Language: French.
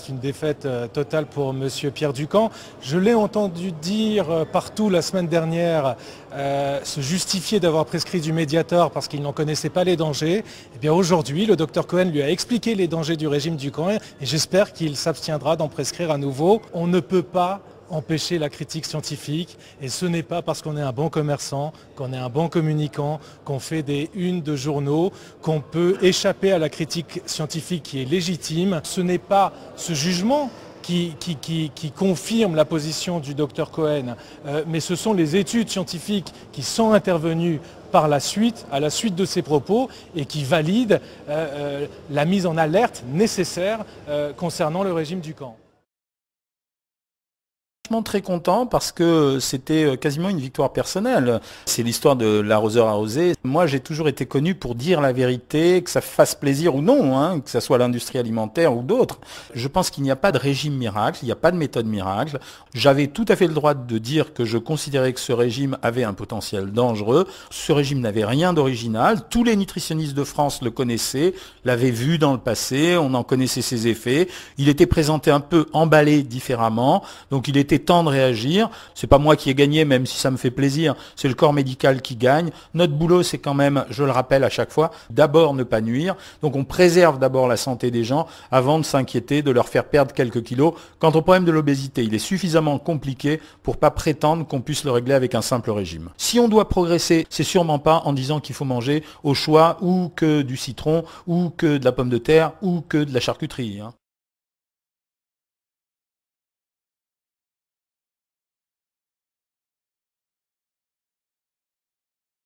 c'est une défaite totale pour Monsieur Pierre Ducamp. Je l'ai entendu dire partout la semaine dernière, se justifier d'avoir prescrit du Mediator parce qu'il n'en connaissait pas les dangers. Eh bien aujourd'hui, le docteur Cohen lui a expliqué les dangers du régime Ducamp et j'espère qu'il s'abstiendra d'en prescrire à nouveau. On ne peut pas empêcher la critique scientifique et ce n'est pas parce qu'on est un bon commerçant, qu'on est un bon communicant, qu'on fait des unes de journaux, qu'on peut échapper à la critique scientifique qui est légitime. Ce n'est pas ce jugement qui confirme la position du docteur Cohen, mais ce sont les études scientifiques qui sont intervenues par la suite, à la suite de ces propos et qui valident la mise en alerte nécessaire concernant le régime Ducamp. Très content parce que c'était quasiment une victoire personnelle. C'est l'histoire de l'arroseur arrosé. Moi, j'ai toujours été connu pour dire la vérité, que ça fasse plaisir ou non, hein, que ce soit l'industrie alimentaire ou d'autres. Je pense qu'il n'y a pas de régime miracle, il n'y a pas de méthode miracle. J'avais tout à fait le droit de dire que je considérais que ce régime avait un potentiel dangereux. Ce régime n'avait rien d'original. Tous les nutritionnistes de France le connaissaient, l'avaient vu dans le passé, on en connaissait ses effets. Il était présenté un peu emballé différemment, donc il était temps de réagir. C'est pas moi qui ai gagné, même si ça me fait plaisir, c'est le corps médical qui gagne. Notre boulot, c'est quand même, je le rappelle à chaque fois, d'abord ne pas nuire. Donc on préserve d'abord la santé des gens avant de s'inquiéter de leur faire perdre quelques kilos. Quant au problème de l'obésité, il est suffisamment compliqué pour pas prétendre qu'on puisse le régler avec un simple régime. Si on doit progresser, c'est sûrement pas en disant qu'il faut manger au choix ou que du citron ou que de la pomme de terre ou que de la charcuterie, hein.